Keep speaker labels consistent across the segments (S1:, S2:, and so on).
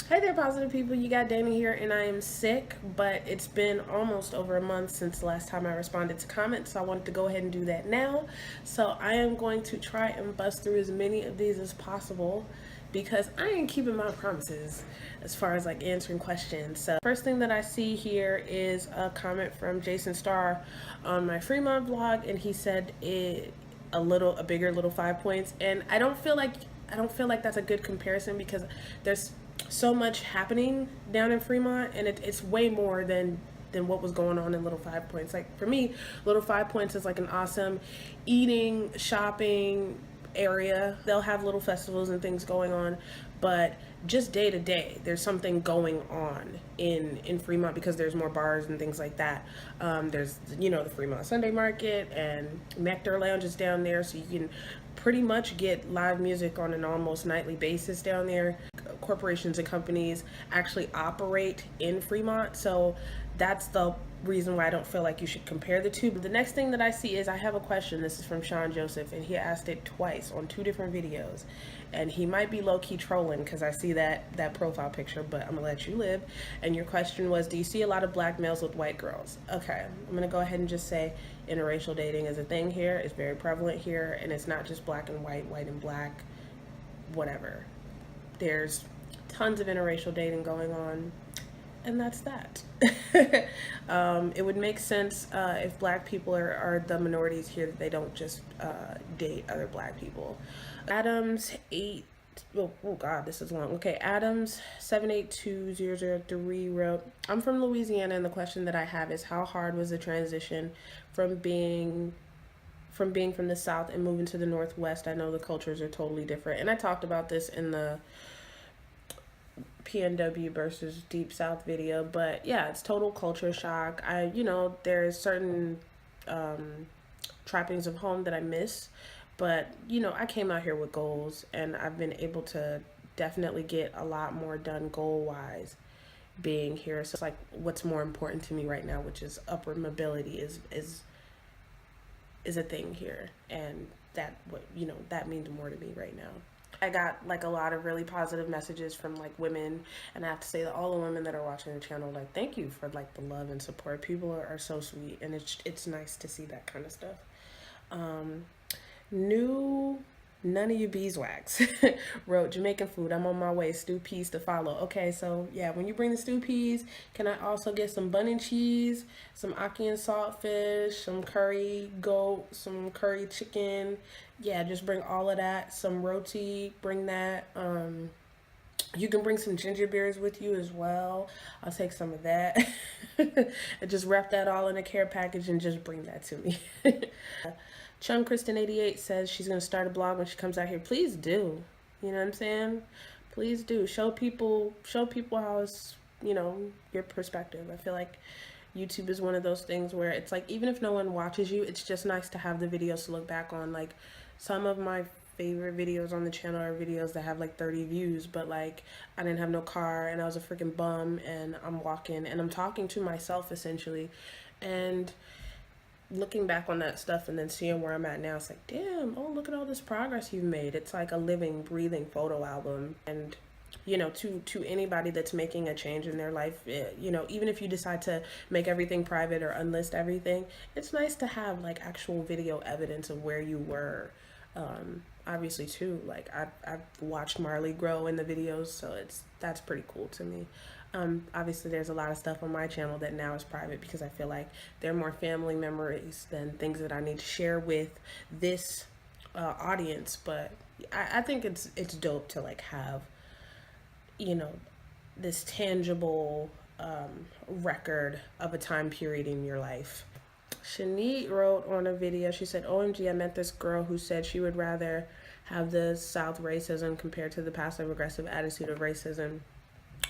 S1: Hey there, positive people. You got Dana here, and I am sick, but it's been almost over a month since the last time I responded to comments, so I wanted to go ahead and do that now. So I am going to try and bust through as many of these as possible because I ain't keeping my promises as far as like answering questions. So first thing that I see here is a comment from Jason Starr on my Fremont vlog, and he said a bigger little 5 points, and I don't feel like that's a good comparison because there's so much happening down in Fremont, and it's way more than what was going on in Little 5 Points. Like for me, Little 5 Points is like an awesome eating, shopping area. They'll have little festivals and things going on, but just day to day, there's something going on in Fremont because there's more bars and things like that. There's the Fremont Sunday Market and Nectar Lounges down there, so you can pretty much get live music on an almost nightly basis down there. Corporations and companies actually operate in Fremont, so that's the reason why I don't feel like you should compare the two. But the next thing that I see is I have a question. This is from Sean Joseph, and he asked it twice on 2 different videos, and he might be low-key trolling because I see that profile picture, but I'm gonna let you live. And your question was, do you see a lot of black males with white girls? Okay, I'm gonna go ahead and just say interracial dating is a thing here. It's very prevalent here, and it's not just black and white, white and black, whatever. There's tons of interracial dating going on, and that's that. It would make sense if black people are the minorities here, that they don't just date other black people. Adams 8, oh god, this is long. Okay, Adams 782003 wrote, I'm from Louisiana, and the question that I have is, how hard was the transition from being from the South and moving to the Northwest? I know the cultures are totally different, and I talked about this in the PNW versus Deep South video, but yeah, it's total culture shock. There's certain trappings of home that I miss, but I came out here with goals, and I've been able to definitely get a lot more done goal-wise being here. So it's like what's more important to me right now, which is upward mobility, is a thing here, and that means more to me right now. I got like a lot of really positive messages from like women, and I have to say that all the women that are watching the channel, like, thank you for like the love and support. People are so sweet, and it's nice to see that kind of stuff. None of your beeswax wrote, Jamaican food, I'm on my way, stew peas to follow. Okay, so yeah, when you bring the stew peas, can I also get some bun and cheese, some ackee and saltfish, some curry goat, some curry chicken? Yeah, just bring all of that. Some roti, bring that. You can bring some ginger beers with you as well. I'll take some of that. And just wrap that all in a care package and just bring that to me. Chung Kristen 88 says she's gonna start a blog when she comes out here. Please do. You know what I'm saying? Please do. Show people how it's, your perspective. I feel like YouTube is one of those things where it's like, even if no one watches you, it's just nice to have the videos to look back on. Like, some of my favorite videos on the channel are videos that have like 30 views, but like I didn't have no car and I was a freaking bum, and I'm walking and I'm talking to myself essentially, and looking back on that stuff and then seeing where I'm at now, it's like, damn, oh, look at all this progress you've made. It's like a living, breathing photo album. And to anybody that's making a change in their life, even if you decide to make everything private or unlist everything, it's nice to have like actual video evidence of where you were. Obviously too, like I've watched Marley grow in the videos, so that's pretty cool to me. Obviously there's a lot of stuff on my channel that now is private because I feel like they're more family memories than things that I need to share with this audience. But I think it's dope to like have this tangible record of a time period in your life. Shanique wrote on a video, she said, OMG, I met this girl who said she would rather have the South racism compared to the passive aggressive attitude of racism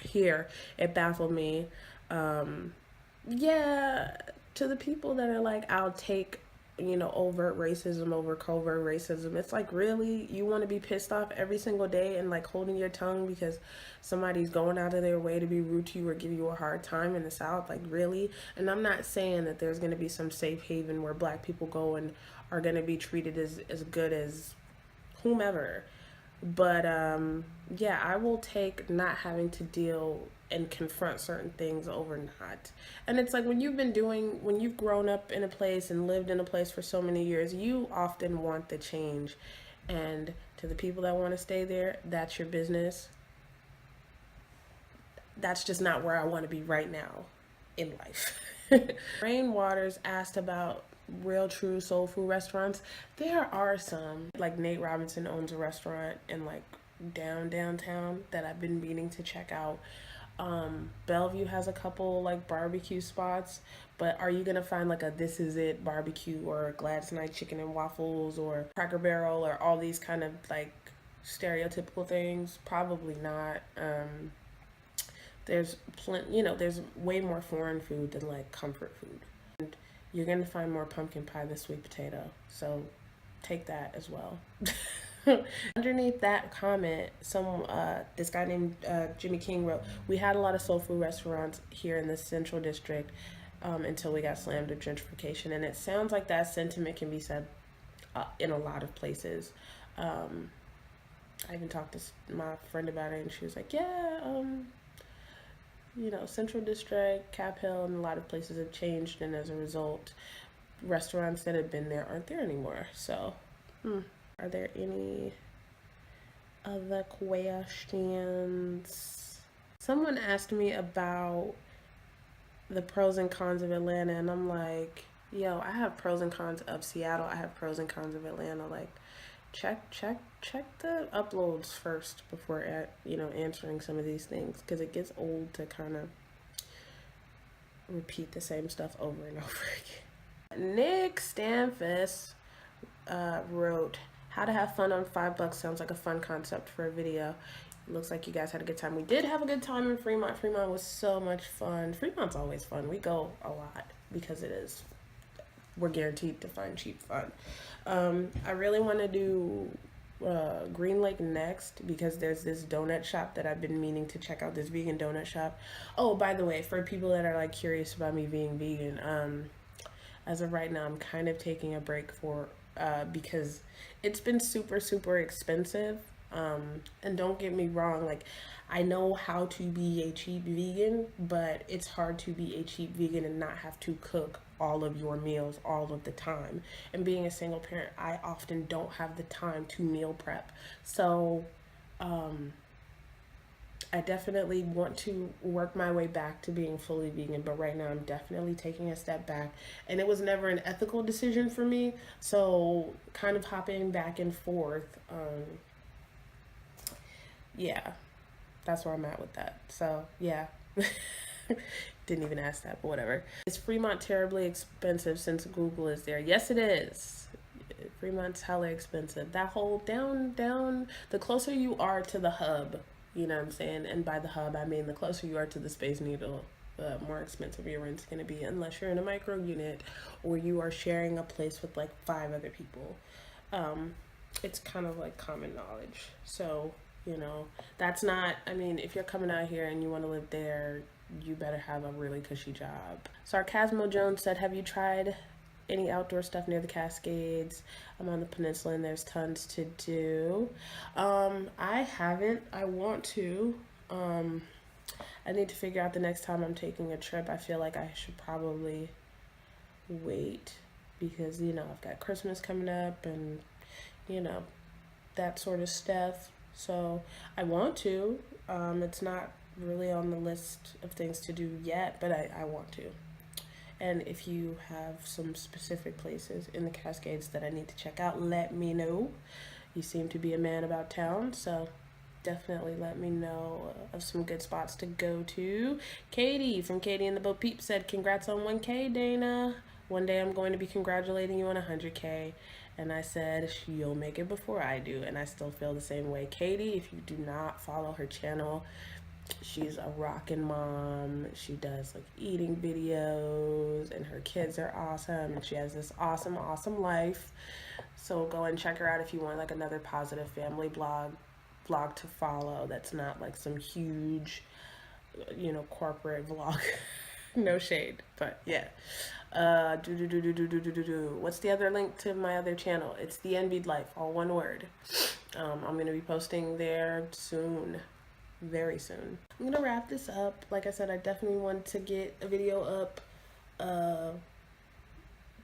S1: here. It baffled me. Yeah, to the people that are like, I'll take overt racism over covert racism, it's like, really, you want to be pissed off every single day and like holding your tongue because somebody's going out of their way to be rude to you or give you a hard time in the South? Like, really? And I'm not saying that there's going to be some safe haven where black people go and are going to be treated as good as whomever, But yeah, I will take not having to deal and confront certain things over not. And it's like when you've grown up in a place and lived in a place for so many years, you often want the change. And to the people that want to stay there, that's your business. That's just not where I want to be right now in life. Rain Waters asked about real true soul food restaurants. There are some. Like Nate Robinson owns a restaurant in like downtown that I've been meaning to check out. Bellevue has a couple like barbecue spots, but are you gonna find like a This Is It barbecue or Glad's Night Chicken and Waffles or Cracker Barrel or all these kind of like stereotypical things? Probably not. There's there's way more foreign food than like comfort food. And you're gonna find more pumpkin pie than sweet potato, so take that as well. Underneath that comment, this guy named Jimmy King wrote, "We had a lot of soul food restaurants here in the Central District until we got slammed with gentrification," and it sounds like that sentiment can be said in a lot of places. I even talked to my friend about it, and she was like, "Yeah, Central District, Cap Hill, and a lot of places have changed, and as a result, restaurants that have been there aren't there anymore." So, are there any other questions? Someone asked me about the pros and cons of Atlanta, and I'm like, yo, I have pros and cons of Seattle. I have pros and cons of Atlanta. Like, check the uploads first before answering some of these things, because it gets old to kind of repeat the same stuff over and over again. Nick Stanfus wrote, "How to have fun on $5 sounds like a fun concept for a video. It looks like you guys had a good time." We did have a good time in Fremont. Fremont was so much fun. Fremont's always fun. We go a lot because we're guaranteed to find cheap fun. I really want to do Green Lake next because there's this donut shop that I've been meaning to check out, this vegan donut shop. Oh, by the way, for people that are like curious about me being vegan, as of right now, I'm kind of taking a break because it's been super expensive. And don't get me wrong, like, I know how to be a cheap vegan, but it's hard to be a cheap vegan and not have to cook all of your meals all of the time. And being a single parent, I often don't have the time to meal prep. So, I definitely want to work my way back to being fully vegan, but right now I'm definitely taking a step back, and it was never an ethical decision for me, so kind of hopping back and forth, yeah, that's where I'm at with that. So yeah. Didn't even ask that, but whatever. Is Fremont terribly expensive since Google is there? Yes, it is. Fremont's hella expensive. That whole down, the closer you are to the hub, you know what I'm saying? And by the hub, I mean the closer you are to the Space Needle, the more expensive your rent's going to be, unless you're in a micro unit or you are sharing a place with like 5 other people. It's kind of like common knowledge. So, that's not, I mean, if you're coming out here and you want to live there, you better have a really cushy job. Sarcasmo Jones said, "Have you tried any outdoor stuff near the Cascades? I'm on the peninsula and there's tons to do." I haven't. I want to. I need to figure out the next time I'm taking a trip. I feel like I should probably wait because, I've got Christmas coming up and, that sort of stuff. So I want to. It's not really on the list of things to do yet, but I want to. And if you have some specific places in the Cascades that I need to check out, let me know. You seem to be a man about town, so definitely let me know of some good spots to go to. Katie from Katie and the Bo Peep said, "Congrats on 1K, Dana. One day I'm going to be congratulating you on 100K. And I said, "You'll make it before I do." And I still feel the same way. Katie, if you do not follow her channel, she's a rockin' mom. She does like eating videos and her kids are awesome and she has this awesome life. So go and check her out if you want like another positive family vlog to follow that's not like some huge corporate vlog. No shade, but yeah. What's the other link to my other channel? It's The Envied Life, all one word. I'm going to be posting there soon, very soon. I'm going to wrap this up. Like I said, I definitely want to get a video up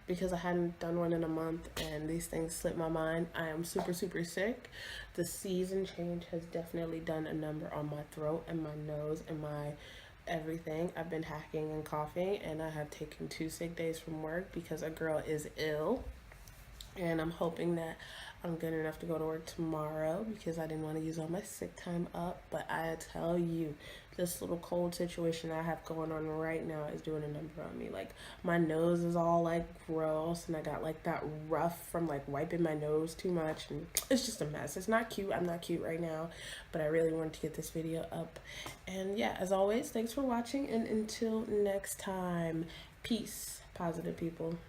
S1: because I hadn't done one in a month and these things slipped my mind. I am super, super sick. The season change has definitely done a number on my throat and my nose and my everything. I've been hacking and coughing, and I have taken 2 sick days from work because a girl is ill. And I'm hoping that I'm good enough to go to work tomorrow because I didn't want to use all my sick time up. But I tell you, this little cold situation I have going on right now is doing a number on me. Like, my nose is all like gross, and I got like that rough from like wiping my nose too much, and it's just a mess. It's not cute. I'm not cute right now, but I really wanted to get this video up. And yeah, as always, thanks for watching, and until next time, peace, positive people.